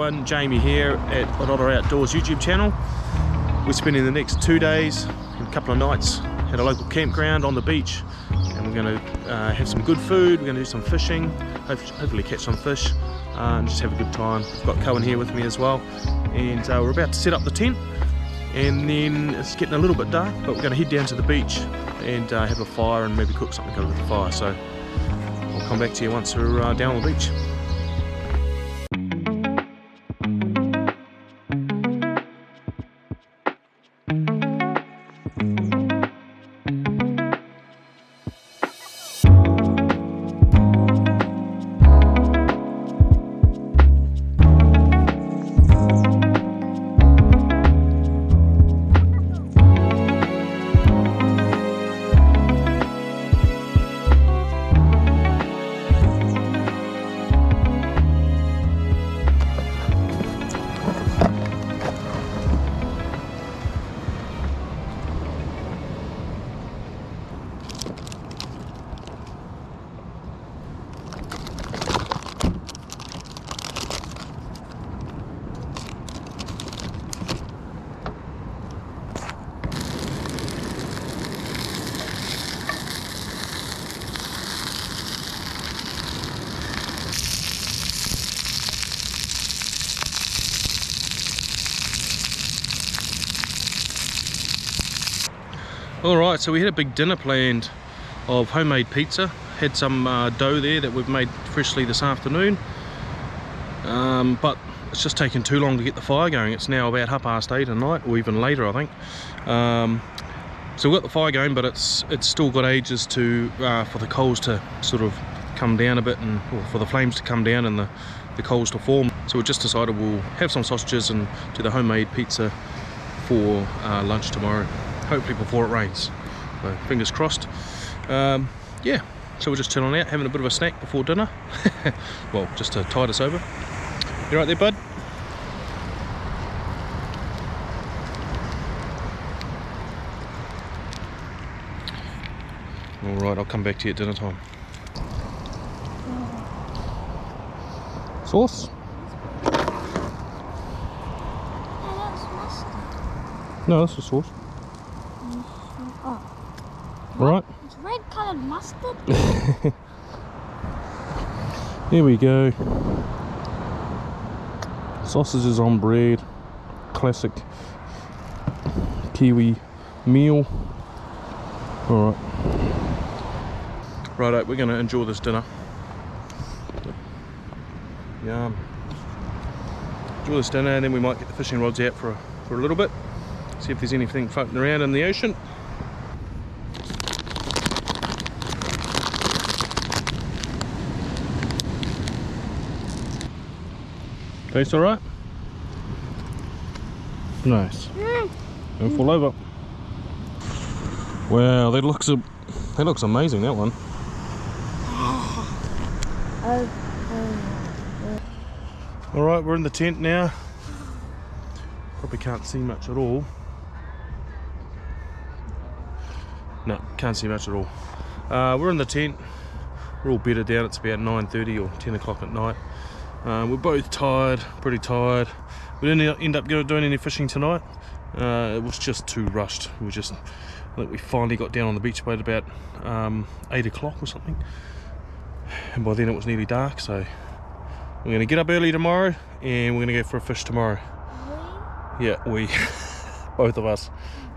everyone, Jamie here at Otter Outdoors YouTube channel. We're spending the next 2 days and a couple of nights at a local campground on the beach, and we're going to have some good food. We're going to do some fishing, hopefully catch some fish, and just have a good time. I've got Cohen here with me as well, and we're about to set up the tent, and then it's getting a little bit dark, but we're going to head down to the beach and have a fire and maybe cook something over the fire. So I'll come back to you once we're down on the beach. Alright, so we had a big dinner planned of homemade pizza. Had some dough there that we've made freshly this afternoon, but it's just taken too long to get the fire going. It's now about 8:30 at night, or even later I think. So we've got the fire going, but it's still got ages to for the coals to sort of come down a bit, and or for the flames to come down and the coals to form. So we just decided we'll have some sausages and do the homemade pizza for lunch tomorrow, hopefully before it rains, so fingers crossed. Yeah, so we're just chilling out, having a bit of a snack before dinner. Well, just to tide us over. You right there, bud? Alright, I'll come back to you at dinner time. Sauce? No, that's the sauce. Right. It's red coloured mustard. Here we go. Sausages on bread. Classic Kiwi meal. Alright. Righto, we're going to enjoy this dinner. Yum. Enjoy this dinner, and then we might get the fishing rods out for a little bit. See if there's anything floating around in the ocean. Tastes alright? Nice. Don't fall over. Wow, that looks amazing, that one. Alright, we're in the tent now. Probably can't see much at all. No, can't see much at all. We're in the tent. We're all bedded down. It's about 9:30 or 10 o'clock at night. We're both tired, pretty tired. We didn't end up doing any fishing tonight. It was just too rushed. I think we finally got down on the beach by about 8 o'clock or something. And by then it was nearly dark, so we're going to get up early tomorrow and we're going to go for a fish tomorrow. Yeah, we. Both of us.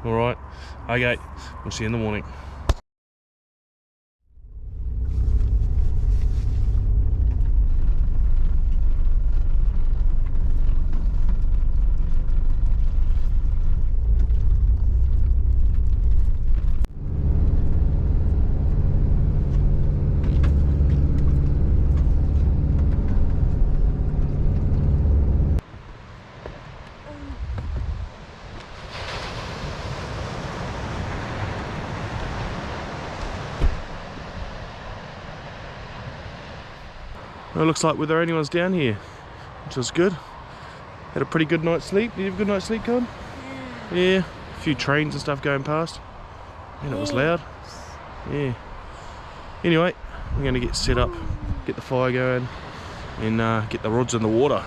Alright. Okay, we'll see you in the morning. Well, it looks like we're the only ones down here, which was good. Had a pretty good night's sleep. Did you have a good night's sleep, Colin? Yeah. A few trains and stuff going past. And it was loud. Yeah. Anyway, we're going to get set up, get the fire going, and get the rods in the water.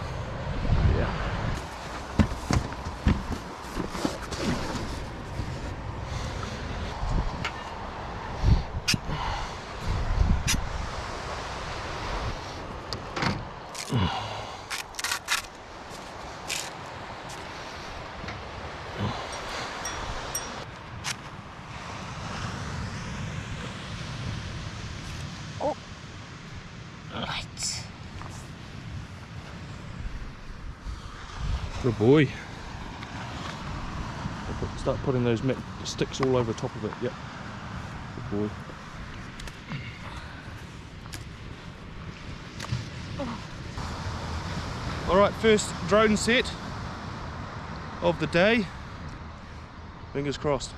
Good boy. Start putting those sticks all over the top of it. Yep. Good boy. Alright, first drone set of the day. Fingers crossed.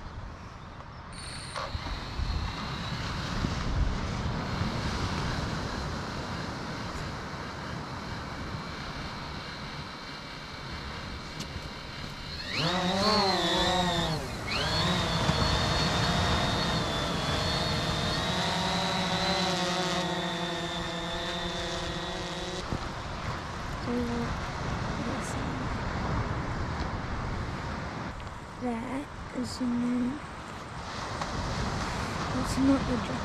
That is new. It's not the drone.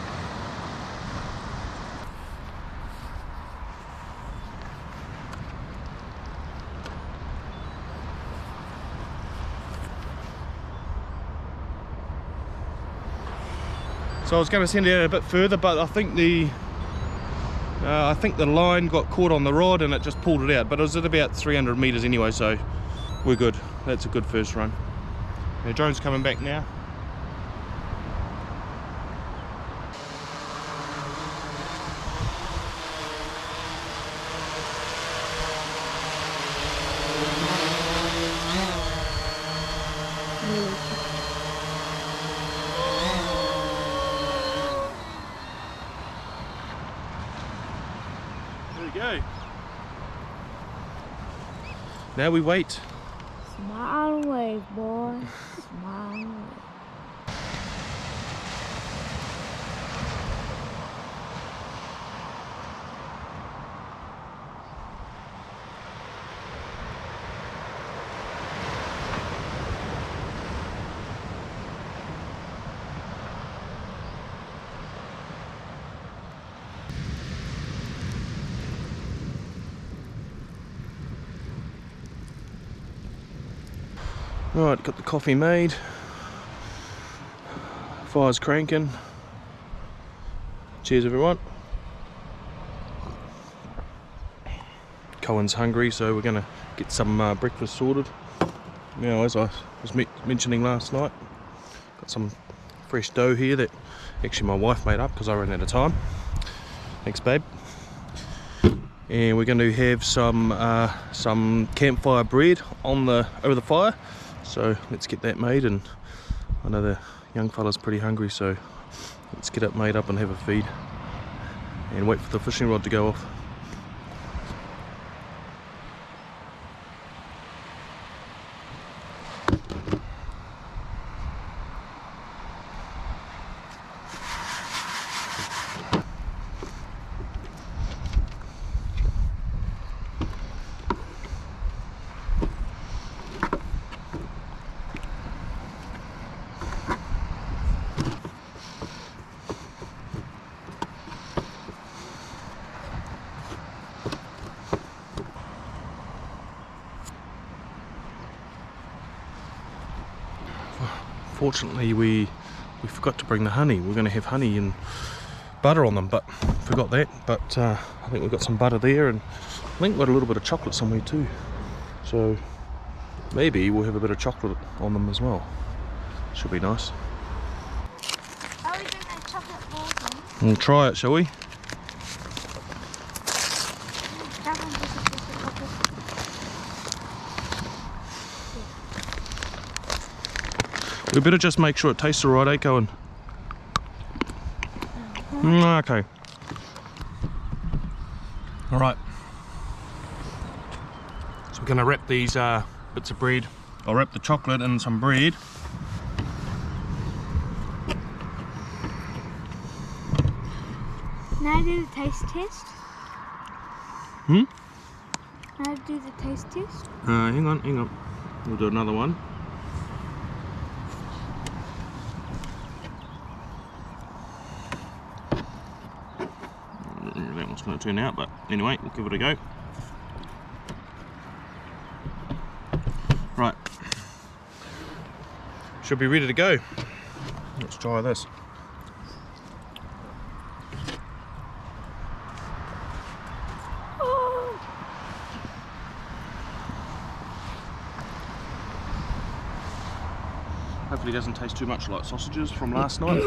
So I was going to send it out a bit further, but I think the line got caught on the rod and it just pulled it out. But it was at about 300 meters anyway, so we're good. That's a good first run. The drone's coming back now. There we go. Now we wait. Smile and wave, boy. Smile and wave. Right, got the coffee made. Fire's cranking. Cheers everyone. Cohen's hungry, so we're gonna get some breakfast sorted. Now, as I was mentioning last night, got some fresh dough here that actually my wife made up because I ran out of time. Thanks, babe. And we're going to have some campfire bread over the fire. So let's get that made, and I know the young fella's pretty hungry, so let's get it made up and have a feed and wait for the fishing rod to go off. Fortunately, we forgot to bring the honey. We're going to have honey and butter on them, but forgot that. But I think we've got some butter there, and I think we've got a little bit of chocolate somewhere too. So maybe we'll have a bit of chocolate on them as well. Should be nice. Are we doing a chocolate balls on? We'll try it, shall we? That one doesn't taste like chocolate. We better just make sure it tastes alright, eh, Cohen? Okay. Alright. So we're going to wrap these bits of bread. I'll wrap the chocolate in some bread. Now do the taste test. Now do the taste test. Hang on. We'll do another one. That one's going to turn out, but anyway, we'll give it a go. Right. Should be ready to go. Let's try this. Hopefully it doesn't taste too much like sausages from last night.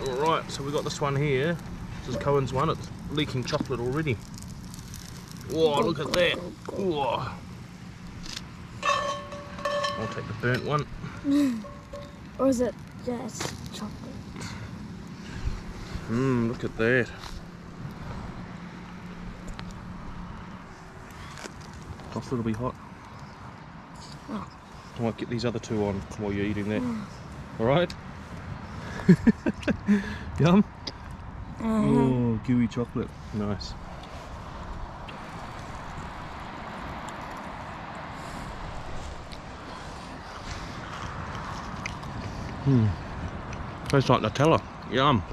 Alright, so we got this one here. This is Cohen's one. It's leaking chocolate already. Whoa, look at that. Whoa. I'll take the burnt one. Or is it just chocolate? Look at that. Chocolate will be hot. Oh. I might get these other two on while you're eating that. Alright? Yum? Oh, gooey chocolate. Nice. Tastes like Nutella. Yum.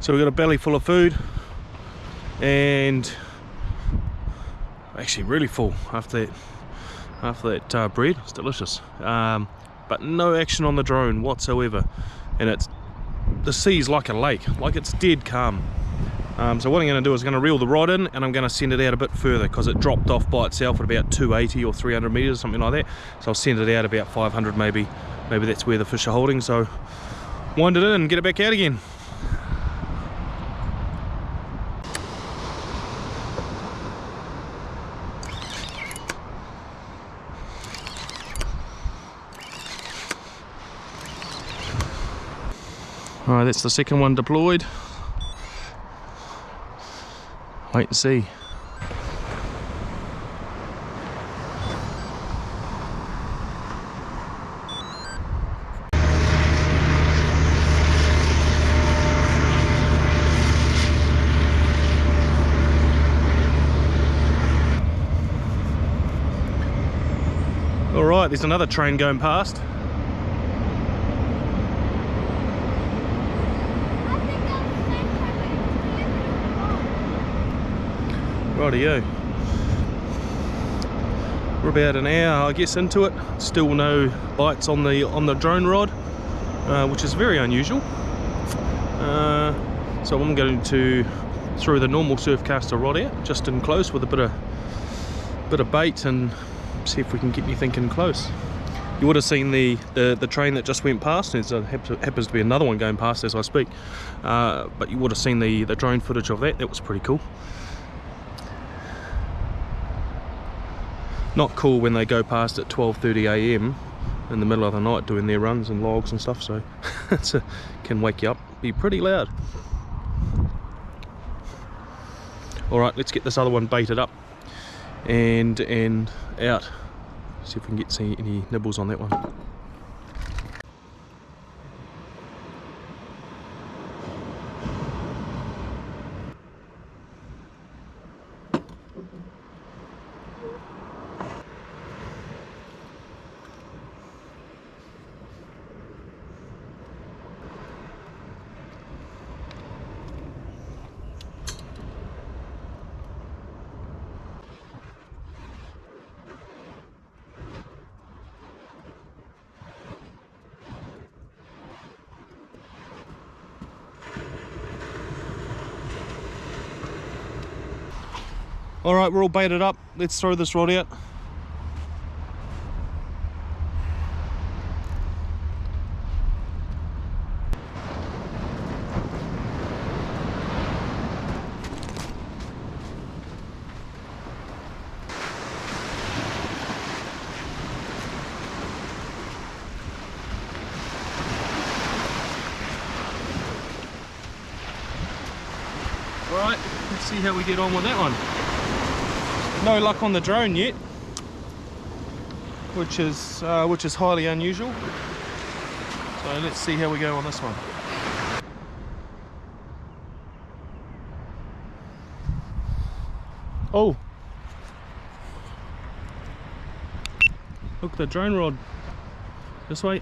So we've got a belly full of food and actually really full after that bread. It's delicious, but no action on the drone whatsoever, and the sea's like a lake, like it's dead calm. So what I'm going to do is going to reel the rod in, and I'm going to send it out a bit further because it dropped off by itself at about 280 or 300 meters, something like that. So I'll send it out about 500 maybe that's where the fish are holding. So wind it in and get it back out again. Alright, that's the second one deployed. Wait and see. Alright, there's another train going past. Rightio. We're about an hour, I guess, into it. Still no bites on the drone rod, which is very unusual. So I'm going to throw the normal surfcaster rod out, just in close with a bit of bait, and see if we can get anything in close. You would have seen the train that just went past. There happens to be another one going past as I speak, but you would have seen the drone footage of that. That was pretty cool. Not cool when they go past at 12:30 AM in the middle of the night doing their runs and logs and stuff, so it can wake you up, be pretty loud. Alright, let's get this other one baited up and out. See if we can get any nibbles on that one. Alright, we're all baited up. Let's throw this rod out. Alright, let's see how we get on with that one. No luck on the drone yet, which is highly unusual. So let's see how we go on this one. Oh, Hook the drone rod. This way.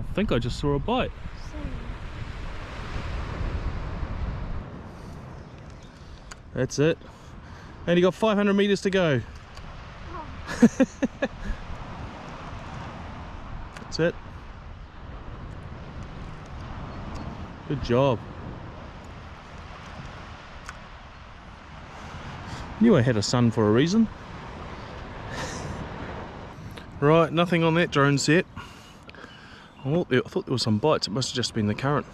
I think I just saw a bite. That's it. And you got 500 meters to go. Oh. That's it. Good job. Knew I had a son for a reason. Right, nothing on that drone set. I thought there was some bites. It must have just been the current.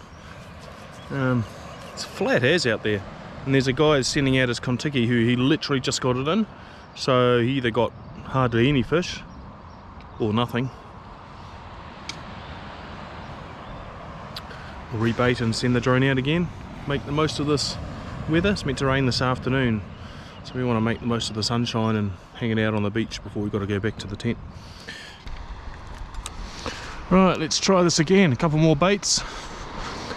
It's flat as out there. And there's a guy sending out his Kontiki who he literally just got it in. So he either got hardly any fish or nothing. We'll rebait and send the drone out again. Make the most of this weather. It's meant to rain this afternoon. So we want to make the most of the sunshine and hang it out on the beach before we've got to go back to the tent. Right, let's try this again. A couple more baits.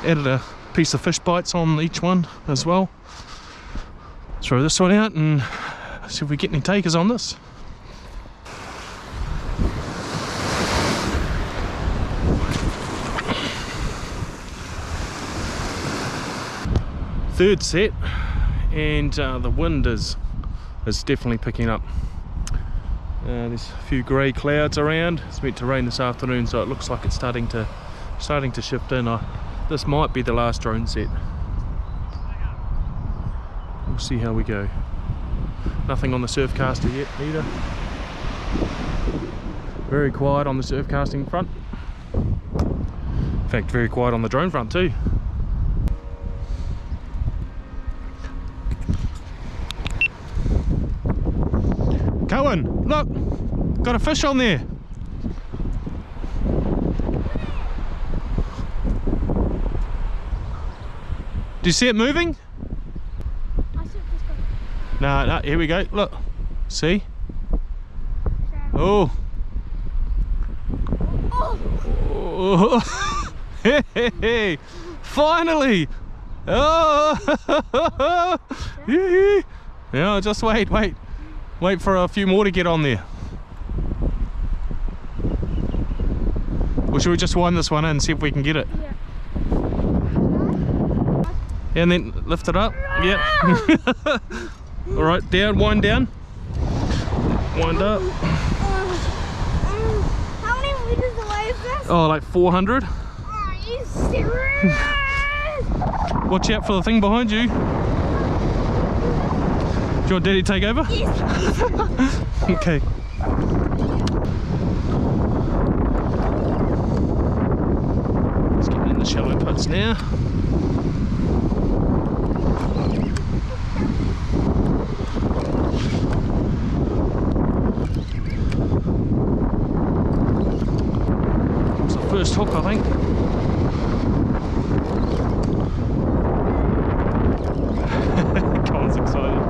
Added a piece of fish bites on each one as well. Throw this one out and see if we get any takers on this. Third set, and the wind is definitely picking up. There's a few grey clouds around. It's meant to rain this afternoon, so it looks like it's starting to shift in. This might be the last drone set. We'll see how we go. Nothing on the surfcaster yet either. Very quiet on the surfcasting front. In fact, very quiet on the drone front too. Cohen, look! Got a fish on there! Do you see it moving? No, here we go, look. See? Oh! Oh. Hey! Finally! Oh! Yeah, just wait. Wait for a few more to get on there. Or should we just wind this one in and see if we can get it? Yeah. And then lift it up. Yep. Alright, down, wind down. Wind up. How many meters away is this? Oh, like 400. Are you serious? Watch out for the thing behind you. Do you want Daddy to take over? Yes. Okay. Let's get in the shallow puts now. It's the first hook, I think. Colin's excited.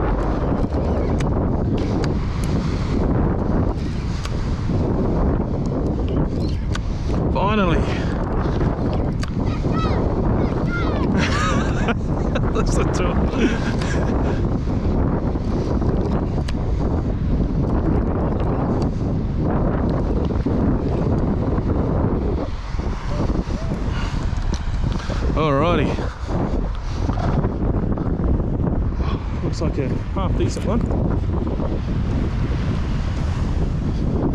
Finally! Listen to it. Alrighty. Looks like a half decent one.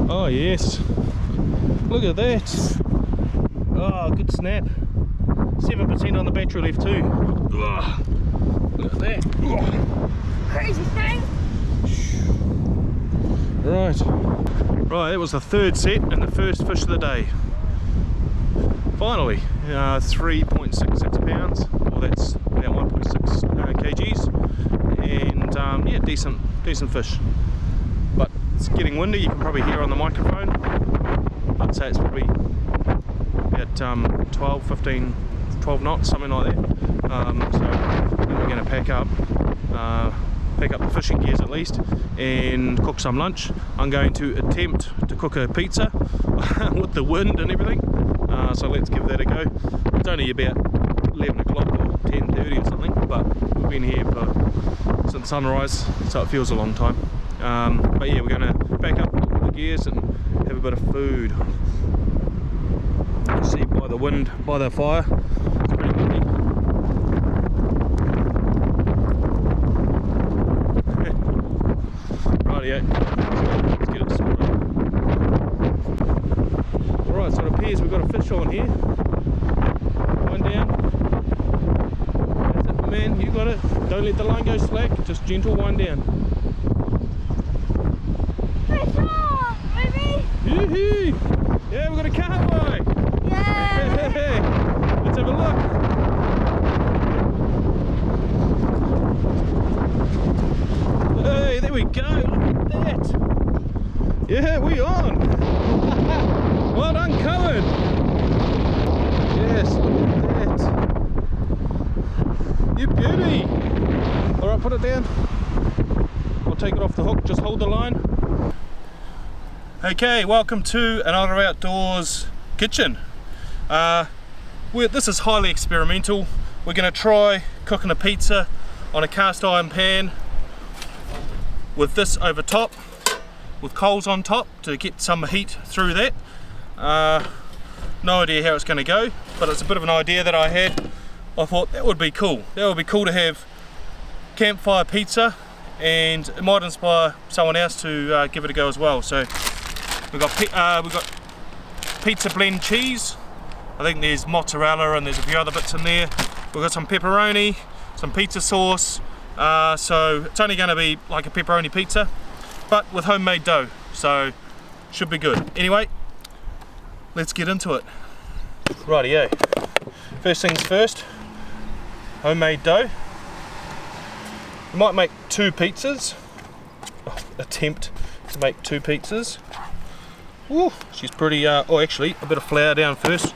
Oh yes. Look at that. Oh, good snap. 7% on the battery left too. Ugh. Look at that. Ugh. Crazy thing. Right, that was the third set and the first fish of the day. Finally, 3.66 pounds. Well, that's about 1.6 kgs. And yeah, decent fish. But it's getting windy. You can probably hear on the microphone. I'd say it's probably about 12 knots, something like that. So then we're going to pack up the fishing gears at least and cook some lunch. I'm going to attempt to cook a pizza with the wind and everything. So let's give that a go. It's only about 11 o'clock or 10:30 or something, but we've been here for since sunrise, so it feels a long time. But yeah, we're going to back up the gears and have a bit of food. You can see by the wind, by the fire, it's pretty windy. Rightio, let's get it sorted. Alright, so it appears we've got a fish on here. One down. That's it, man, you got it. Don't let the line go slack, just gentle wind down. Fish on, baby! Yoo-hoo! Yeah, we've got a carway! Yeah! Hey, let's have a look. Hey, there we go, look at that! Yeah, we on! Well done, Cohen! Yes, look at that! You beauty! Alright, put it down. I'll take it off the hook, just hold the line. Okay, welcome to another outdoors kitchen. This is highly experimental. We're going to try cooking a pizza on a cast iron pan with this over top, with coals on top to get some heat through that. No idea how it's going to go, but it's a bit of an idea that I had. I thought that would be cool. That would be cool to have campfire pizza, and it might inspire someone else to give it a go as well. So we've got pizza blend cheese. I think there's mozzarella and there's a few other bits in there. We've got some pepperoni, some pizza sauce. So it's only going to be like a pepperoni pizza, but with homemade dough. So should be good. Anyway, let's get into it. Rightio. First things first, homemade dough. We might make 2 pizzas. Attempt to make 2 pizzas. Ooh, she's pretty, oh actually, a bit of flour down first.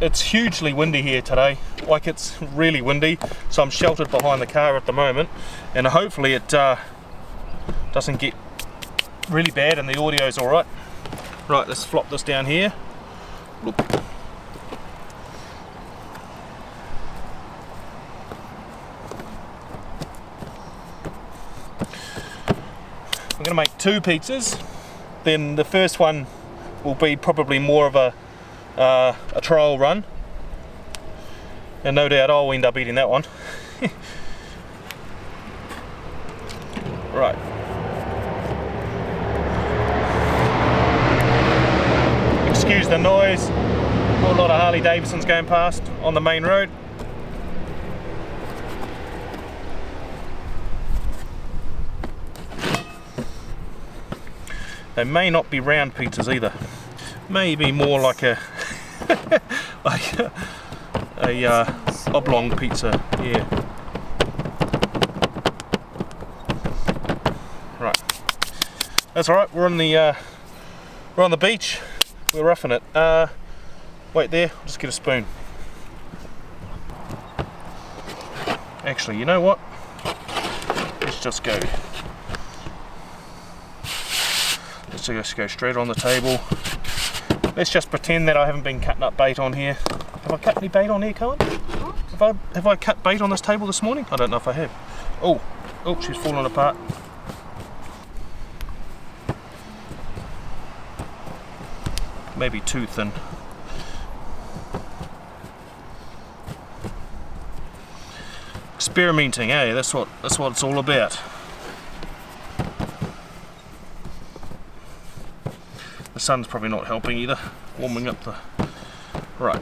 It's hugely windy here today, like it's really windy, so I'm sheltered behind the car at the moment, and hopefully it doesn't get really bad and the audio's alright. Right, let's flop this down here. Look. I'm going to make 2 pizzas. Then the first one will be probably more of a trial run, and no doubt I'll end up eating that one. Right. Excuse the noise. Got a lot of Harley Davidsons going past on the main road. They may not be round pizzas either. Maybe more like a oblong pizza. Yeah. Right. That's all right. We're on the beach. We're roughing it. Wait there. I'll just get a spoon. Actually, you know what? Let's just go. Let's just go straight on the table. Let's just pretend that I haven't been cutting up bait on here. Have I cut any bait on here, Cohen? Have I cut bait on this table this morning? I don't know if I have. Oh, she's falling apart. Maybe too thin. Experimenting, eh? That's what it's all about. The sun's probably not helping either, warming up the... Right.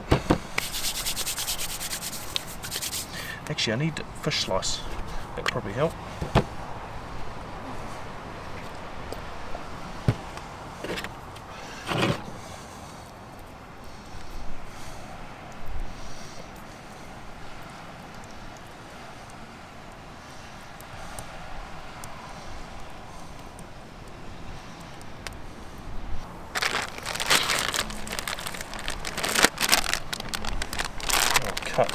Actually, I need a fish slice. That'll probably help. Cut.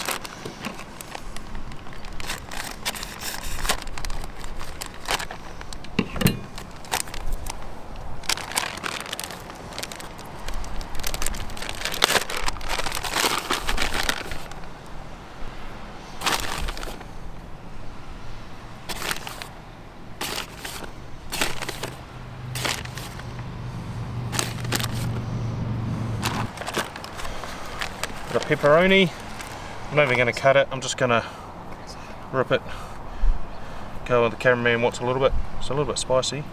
Bit of pepperoni. I'm not even going to cut it, I'm just going to rip it. Go with the cameraman wants a little bit. It's a little bit spicy.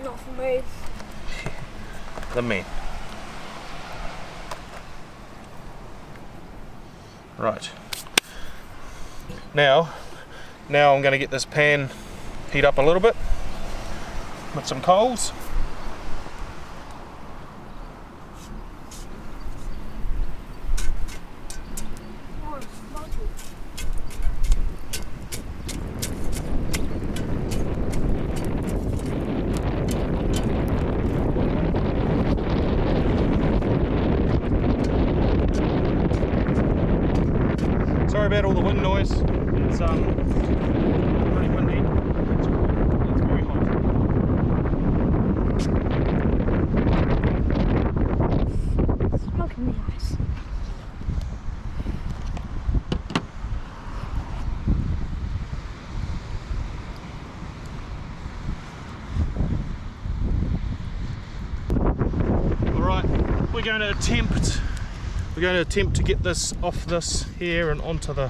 Not for me. The man. Right. Now I'm going to get this pan heat up a little bit with some coals. Sorry about all the wind noise. It's pretty windy. It's very hot. Smoking the ice. Alright, we're going to attempt to get this off this here and onto the,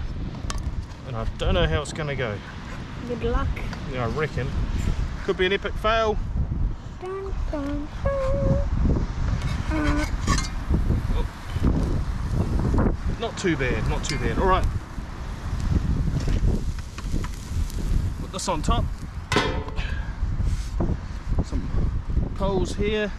and I don't know how it's going to go. Good luck. Yeah, I reckon. Could be an epic fail. Dun, dun, dun. Oh. Not too bad, not too bad. Alright. Put this on top. Some coals here.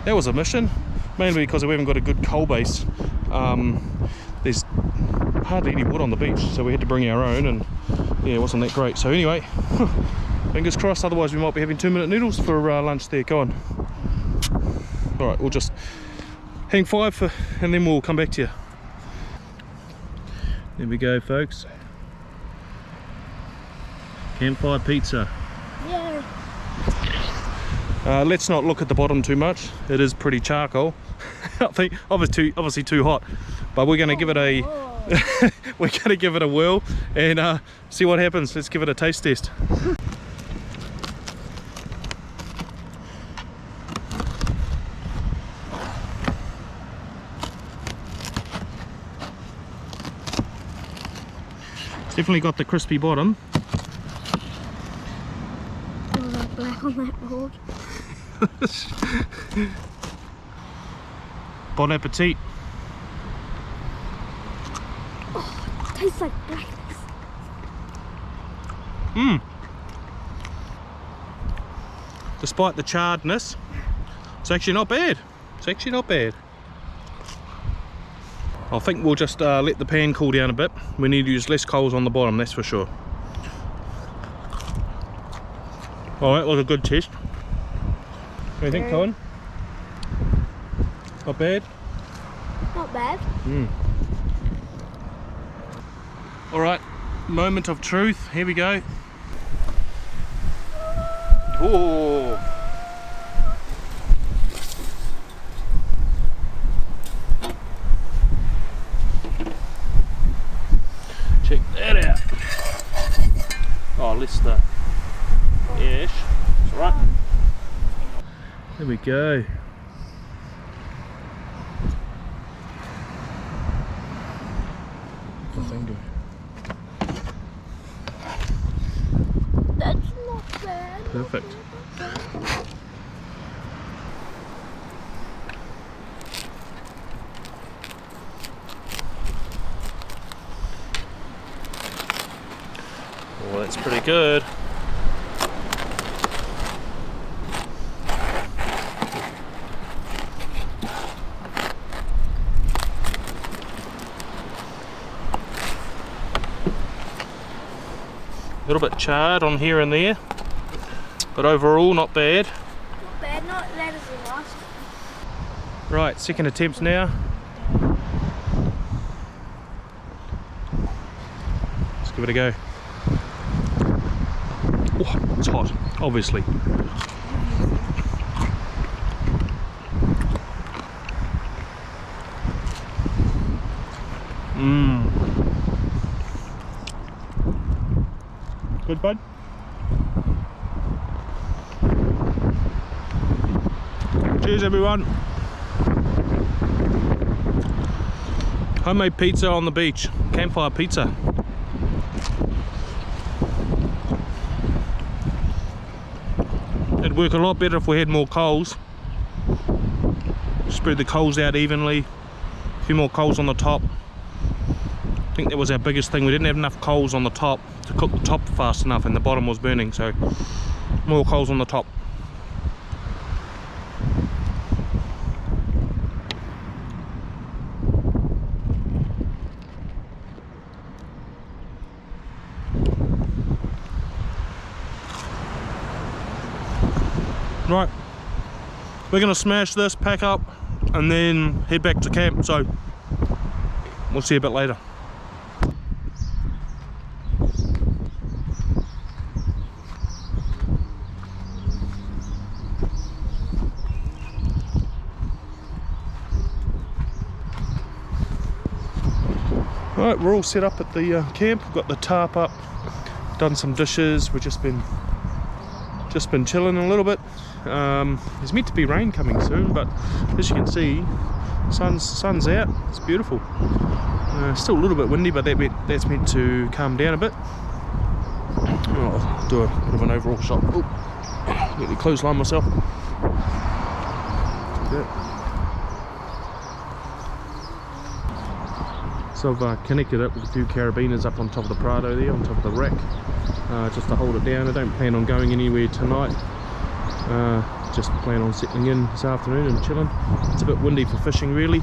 That was a mission, mainly because we haven't got a good coal base. There's hardly any wood on the beach, so we had to bring our own, and yeah, it wasn't that great. So anyway, fingers crossed, otherwise we might be having 2-minute noodles for lunch there. Go on. Alright, we'll just hang fire and then we'll come back to you. There we go, folks. Campfire pizza. Yeah. Let's not look at the bottom too much. It is pretty charcoal. I think obviously too hot, but we're going to give it a we're going to give it a whirl and see what happens. Let's give it a taste test. It's definitely got the crispy bottom. Oh, that black on that board. Bon appetit. Oh, it tastes like blackness. Mmm. Despite the charredness, it's actually not bad. It's actually not bad. I think we'll just let the pan cool down a bit. We need to use less coals on the bottom, that's for sure. Oh, that was a good test. What do you think, Colin? Not bad? Not bad. Alright, moment of truth. Here we go. Oh. Check that out. Oh, less the ash. It's alright. There we go. What's the thing doing? That's not bad. Perfect. Well, that's pretty good. A little bit charred on here and there, but overall not bad. Right, second attempt now. Let's give it a go. Oh, it's hot, obviously. Good, bud? Cheers, everyone. Homemade pizza on the beach. Campfire pizza. It'd work a lot better if we had more coals. Spread the coals out evenly. A few more coals on the top. I think that was our biggest thing. We didn't have enough coals on the top to cook the top fast enough, and the bottom was burning, so more coals on the top. Right, we're gonna smash this, pack up, and then head back to camp, so we'll see you a bit later. Right, we're all set up at the camp. We've got the tarp up, done some dishes. We've just been chilling a little bit. There's meant to be rain coming soon, but as you can see, sun's out. It's beautiful. Still a little bit windy, but that's meant to calm down a bit. I'll do a bit of an overall shot. Oh, nearly clothesline myself. So I've connected it with a few carabiners up on top of the Prado there, on top of the rack, just to hold it down. I don't plan on going anywhere tonight. Just plan on settling in this afternoon and chilling. It's a bit windy for fishing really,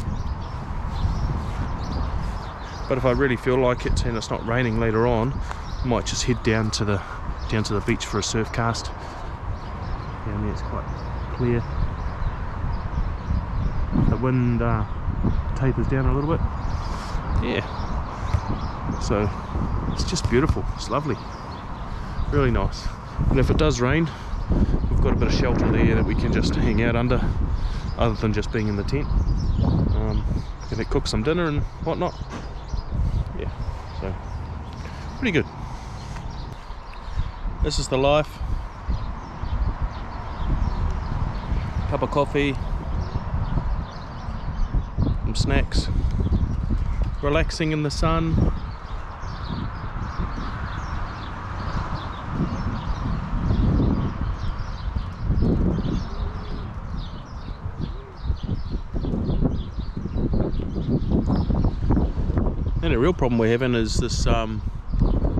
but if I really feel like it and it's not raining later on, I might just head down to the beach for a surf cast. Down there it's quite clear. The wind tapers down a little bit. Yeah, so it's just beautiful. It's lovely, really nice. And if it does rain, we've got a bit of shelter there that we can just hang out under, other than just being in the tent. Gonna cook some dinner and whatnot. Yeah, so pretty good. This is the life. Cup of coffee, some snacks, relaxing in the sun. And the real problem we're having is this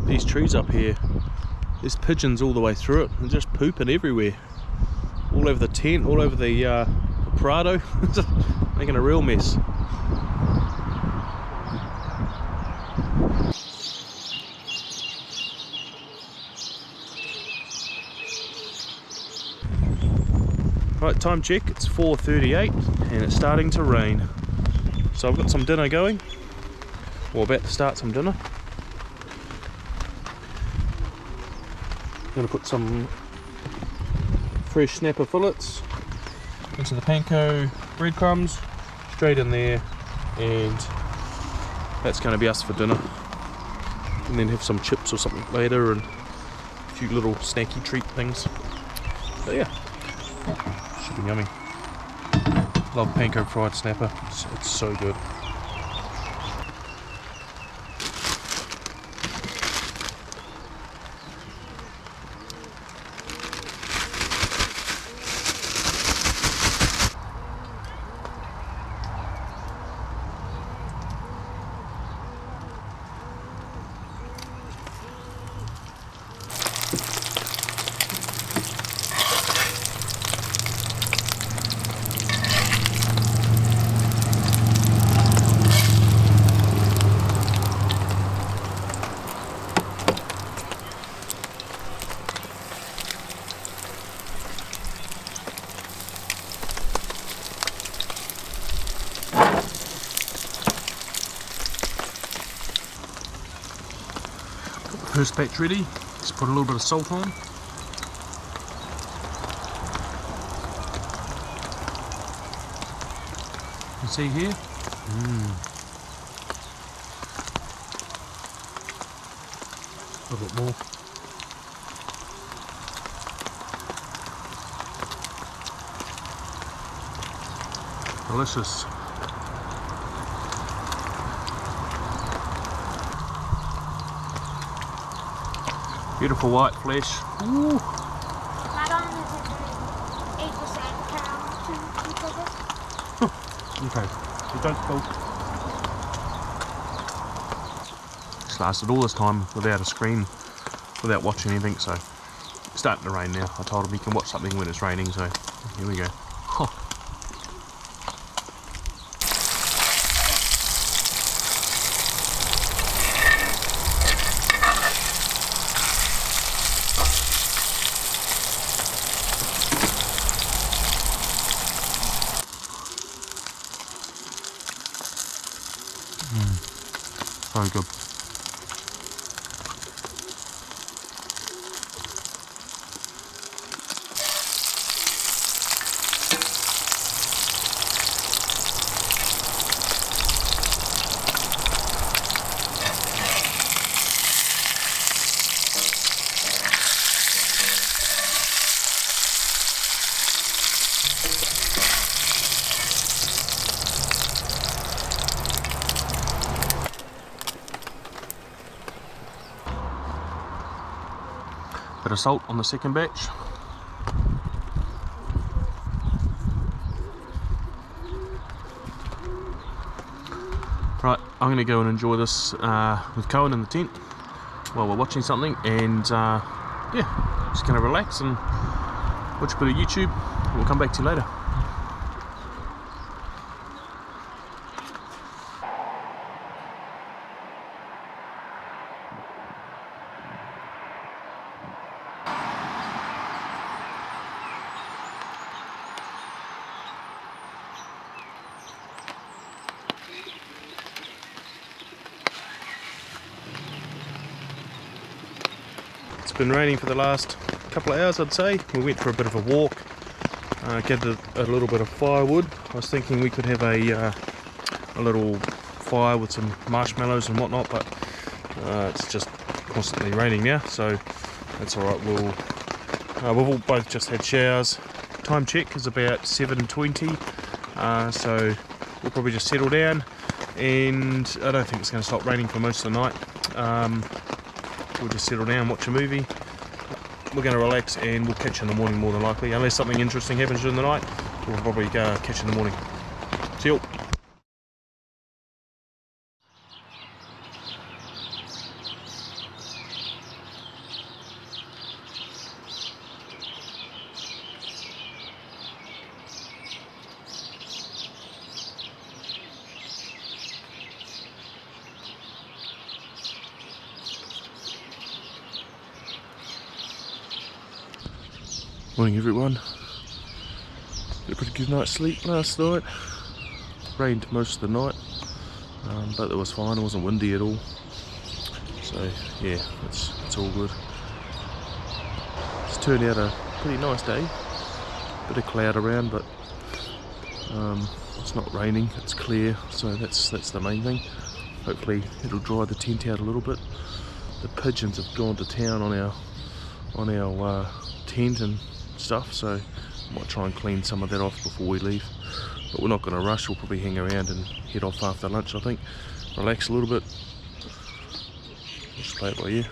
these trees up here. There's pigeons all the way through it and just pooping everywhere, all over the tent, all over the Prado. Making a real mess. Right, time check, it's 4:38 and it's starting to rain. So I've got some dinner going, or about to start some dinner. I'm going to put some fresh snapper fillets into the panko breadcrumbs, straight in there, and that's going to be us for dinner. And then have some chips or something later and a few little snacky treat things. So yeah, should be yummy. Love panko fried snapper, it's so good. First batch ready. Just put a little bit of salt on. You see here? A little bit more. Delicious. Beautiful white flesh. Ooh. That on is 8% pound to Okay, you don't spill. Just lasted all this time without a screen, without watching anything, so it's starting to rain now. I told him he can watch something when it's raining, so here we go. So good. Bit of salt on the second batch. Right, I'm going to go and enjoy this with Cohen in the tent while we're watching something, and yeah, just going to relax and watch a bit of YouTube. We'll come back to you later. It's been raining for the last couple of hours, I'd say. We went for a bit of a walk, gathered a little bit of firewood. I was thinking we could have a little fire with some marshmallows and whatnot, but it's just constantly raining now, so that's alright. We've all both just had showers. Time check is about 7:20, so we'll probably just settle down, and I don't think it's going to stop raining for most of the night. We'll just settle down, watch a movie. We're going to relax, and we'll catch you in the morning more than likely. Unless something interesting happens during the night, we'll probably catch you in the morning. See you. Morning everyone. Had a pretty good night's sleep last night. Rained most of the night, but it was fine. It wasn't windy at all. So yeah, it's all good. It's turned out a pretty nice day. Bit of cloud around, but it's not raining. It's clear, so that's the main thing. Hopefully it'll dry the tent out a little bit. The pigeons have gone to town on our tent and stuff, so I might try and clean some of that off before we leave, but we're not going to rush. We'll probably hang around and head off after lunch, I think. Relax a little bit. Just play it by ear.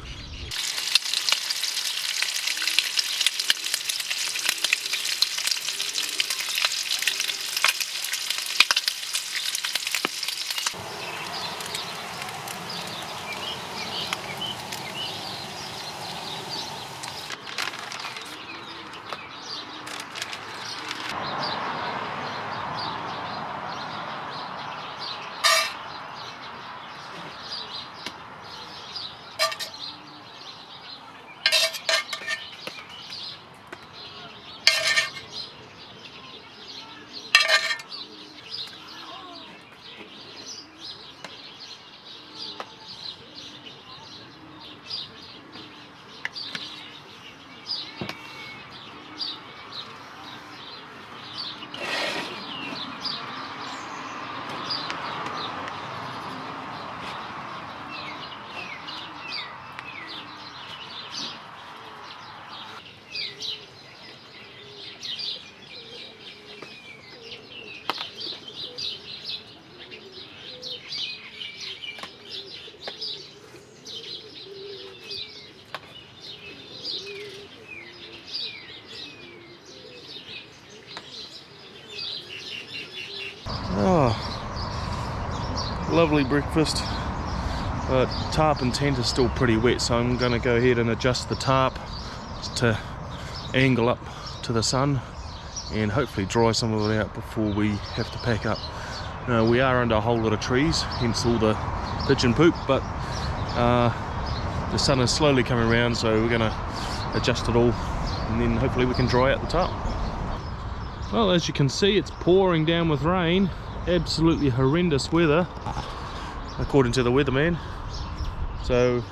lovely breakfast. But tarp and tent is still pretty wet, so I'm going to go ahead and adjust the tarp to angle up to the sun and hopefully dry some of it out before we have to pack up. We are under a whole lot of trees, hence all the pigeon poop, but the sun is slowly coming around, so we're going to adjust it all and then hopefully we can dry out the tarp. Well, as you can see, it's pouring down with rain. Absolutely horrendous weather, according to the weatherman. So,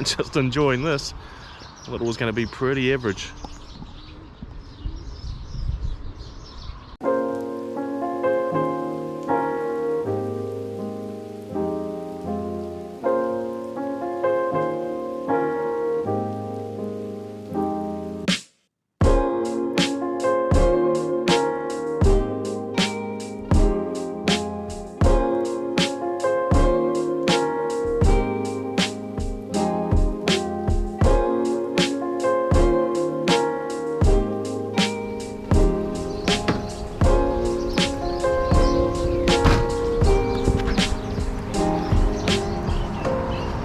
just enjoying this. I thought it was going to be pretty average.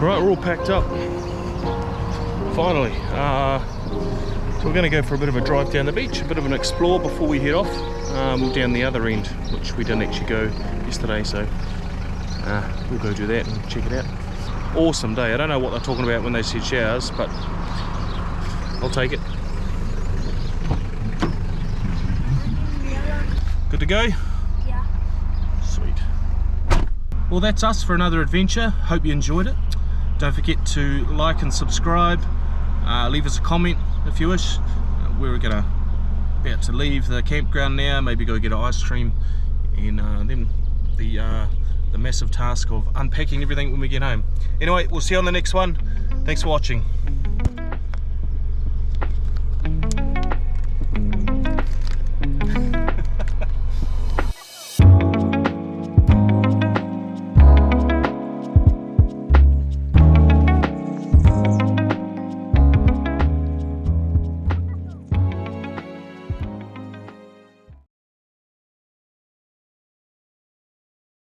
Right, we're all packed up, finally. So we're going to go for a bit of a drive down the beach, a bit of an explore before we head off. Down the other end, which we didn't actually go yesterday, so we'll go do that and check it out. Awesome day. I don't know what they're talking about when they said showers, but I'll take it. Good to go? Yeah. Sweet. Well, that's us for another adventure. Hope you enjoyed it. Don't forget to like and subscribe. Leave us a comment if you wish. We're about to leave the campground now, maybe go get an ice cream, and then the massive task of unpacking everything when we get home. Anyway, we'll see you on the next one. Thanks for watching.